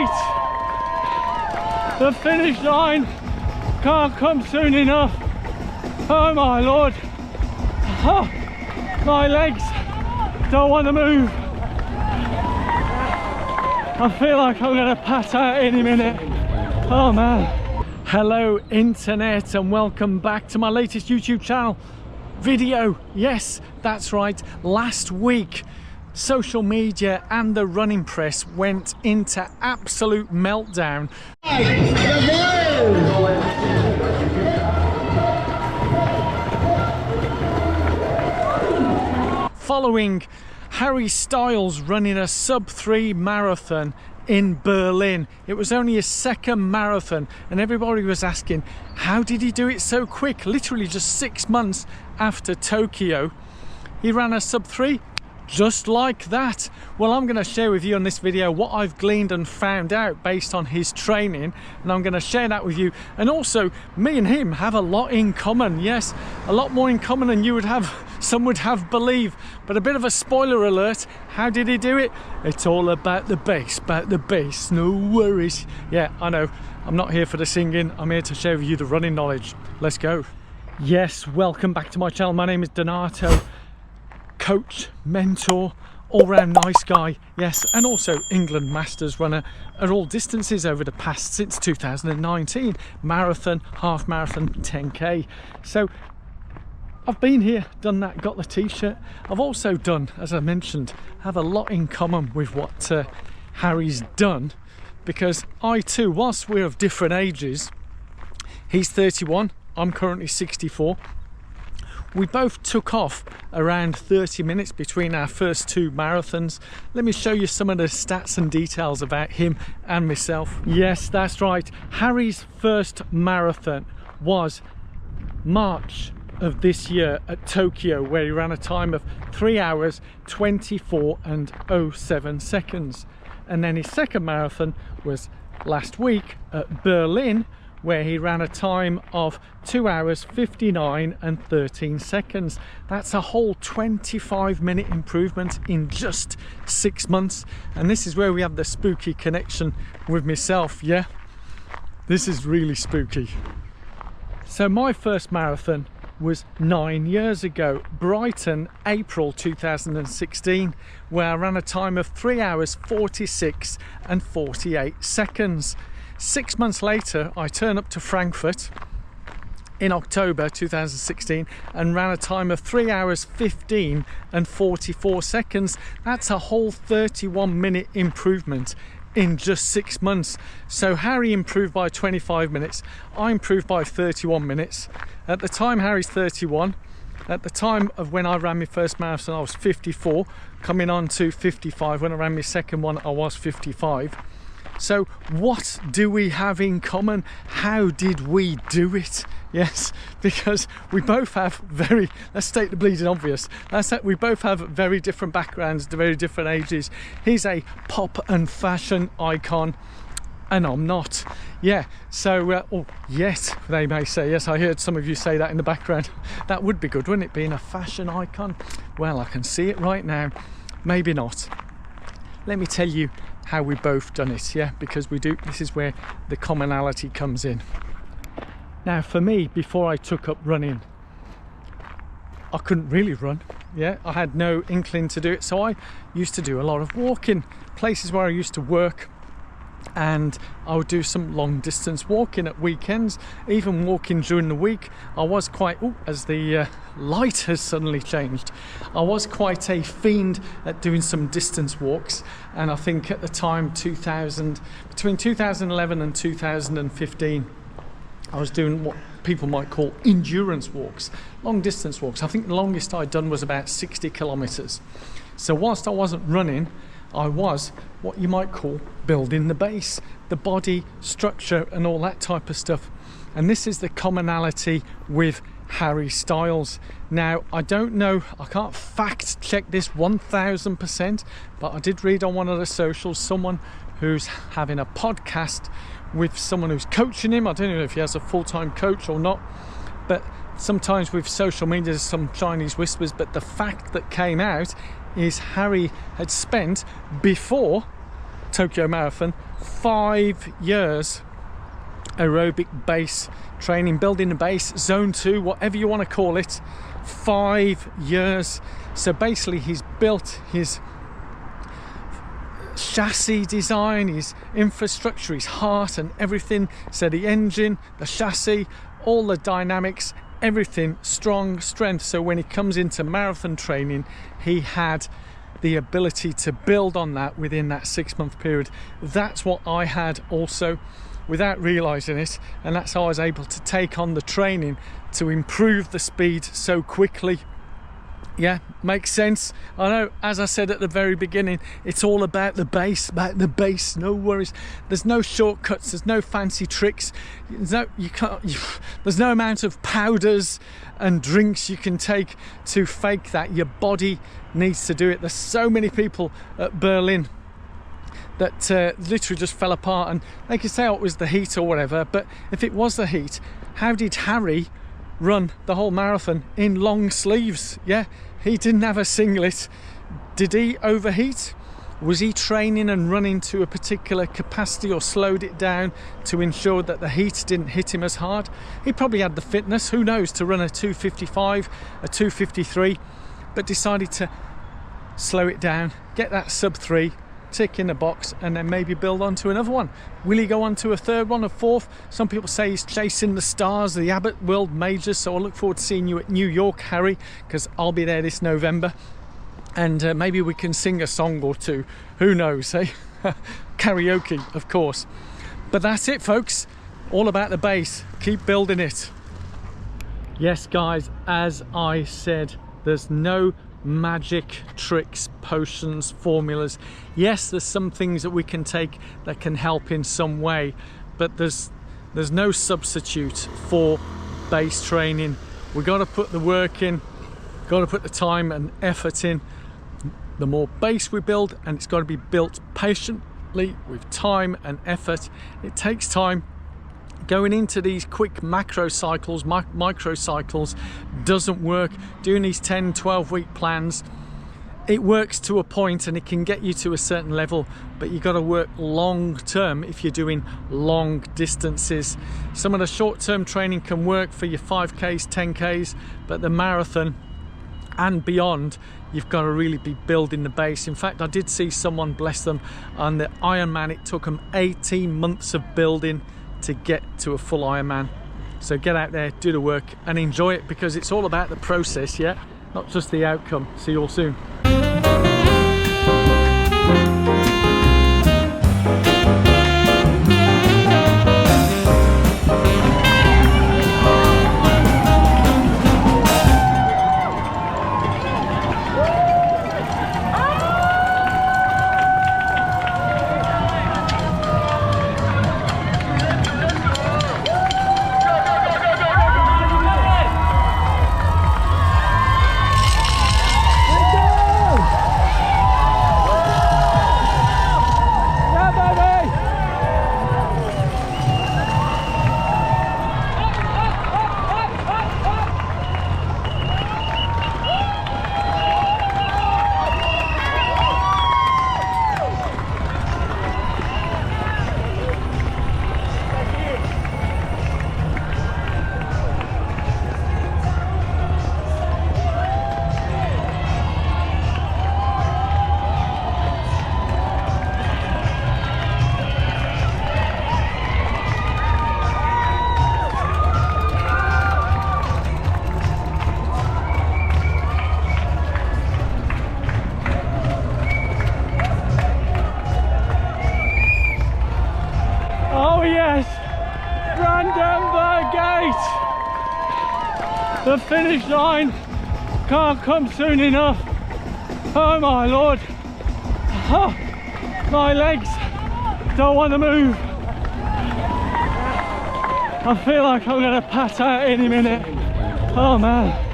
wait. The finish line can't come soon enough. Oh my Lord. Oh, my legs don't want to move. I feel like I'm going to pass out any minute. Oh man. Hello internet and welcome back to my latest YouTube channel video. Yes, that's right. Last week social media and the running press went into absolute meltdown. Following Harry Styles running a sub-3 marathon in Berlin. It was only his second marathon and everybody was asking, how did he do it so quick? Literally just 6 months after Tokyo, he ran a sub-3 just like that. Well, I'm going to share with you on this video what I've gleaned and found out based on his training, and I'm going to share that with you. And also, me and him have a lot in common. Yes, a lot more in common than you would have, some would have believe. But a bit of a spoiler alert, how did he do it? It's all about the bass, no worries. Yeah, I know, I'm not here for the singing, I'm here to share with you the running knowledge. Let's go. Yes, welcome back to my channel. My name is Donato. Coach, mentor, all-round nice guy, yes, and also England Masters runner at all distances over the past since 2019, marathon, half marathon, 10k. So I've been here, done that, got the t-shirt. I've also done, as I mentioned, have a lot in common with what Harry's done, because I too, whilst we're of different ages, he's 31, I'm currently 64. We both took off around 30 minutes between our first two marathons. Let me show you some of the stats and details about him and myself. Yes, that's right. Harry's first marathon was March of this year at Tokyo, where he ran a time of 3 hours 24 and 07 seconds. And then his second marathon was last week at Berlin, where he ran a time of 2 hours 59 and 13 seconds. That's a whole 25-minute improvement in just 6 months. And this is where we have the spooky connection with myself. Yeah, this is really spooky. So my first marathon was 9 years ago, Brighton, April 2016, where I ran a time of 3 hours 46 and 48 seconds. 6 months later, I turned up to Frankfurt in October 2016 and ran a time of 3 hours 15 and 44 seconds. That's a whole 31-minute improvement in just 6 months. So Harry improved by 25 minutes, I improved by 31 minutes. At the time Harry's 31, at the time of when I ran my first marathon I was 54, coming on to 55. When I ran my second one I was 55. So what do we have in common? How did we do it? Yes, because we both have very, let's state the bleeding obvious, that's that we both have very different backgrounds, very different ages. He's a pop and fashion icon and I'm not. Yeah, so oh yes, they may say, yes, I heard some of you say that in the background. That would be good, wouldn't it, being a fashion icon? Well, I can see it right now. Maybe not. Let me tell you how we both done it, yeah, because we do, this is where the commonality comes in. Now for me, before I took up running, I couldn't really run, yeah, I had no inkling to do it, so I used to do a lot of walking, places where I used to work, and I would do some long distance walking at weekends, even walking during the week. I was quite, as the light has suddenly changed, I was quite a fiend at doing some distance walks. And I think at the time, between 2011 and 2015, I was doing what people might call endurance walks, long distance walks. I think the longest I'd done was about 60 kilometers. So whilst I wasn't running, I was what you might call building the base, the body structure and all that type of stuff. And this is the commonality with Harry Styles. Now, I don't know, I can't fact check this 1000%, but I did read on one of the socials someone who's having a podcast with someone who's coaching him. I don't know if he has a full-time coach or not, but sometimes with social media there's some Chinese whispers, but the fact that came out is Harry had spent, before Tokyo Marathon, 5 years aerobic base training, building a base, zone 2, whatever you want to call it. 5 years. So basically he's built his chassis design, his infrastructure, his heart and everything. So the engine, the chassis, all the dynamics, everything strong, strength. So when he comes into marathon training, he had the ability to build on that within that 6-month period. That's what I had also, without realizing it, and that's how I was able to take on the training to improve the speed so quickly. Yeah, makes sense. I know, as I said at the very beginning, it's all about the base, no worries. There's no shortcuts, there's no fancy tricks, there's no amount of powders and drinks you can take to fake that. Your body needs to do it. There's so many people at Berlin that literally just fell apart, and they could say, oh, it was the heat or whatever, but if it was the heat, how did Harry run the whole marathon in long sleeves? Yeah, he didn't have a singlet. Did he overheat? Was he training and running to a particular capacity, or slowed it down to ensure that the heat didn't hit him as hard? He probably had the fitness, who knows, to run a 2:55, a 2:53, but decided to slow it down, get that sub 3, tick in the box, and then maybe build onto another one. Will he go on to a third one, a fourth? Some people say he's chasing the stars, the Abbott World Majors, so I look forward to seeing you at New York, Harry, because I'll be there this November, and maybe we can sing a song or two, who knows, eh? Karaoke, of course. But that's it, folks, all about the base. Keep building it. Yes guys, as I said, there's no magic tricks, potions, formulas. Yes, there's some things that we can take that can help in some way, but there's no substitute for base training. We've got to put the work in, got to put the time and effort in. The more base we build, and it's got to be built patiently with time and effort. It takes time. Going into these quick macro cycles, micro cycles doesn't work. Doing these 10-12 week plans, it works to a point and it can get you to a certain level, but you got to work long term if you're doing long distances. Some of the short term training can work for your 5Ks, 10Ks, but the marathon and beyond, you've got to really be building the base. In fact, I did see someone, bless them, on the Ironman, it took them 18 months of building to get to a full Ironman. So get out there, do the work and enjoy it, because it's all about the process, yeah, not just the outcome. See you all soon. The finish line can't come soon enough. Oh my lord, oh, my legs don't want to move. I feel like I'm gonna pass out any minute. Oh man.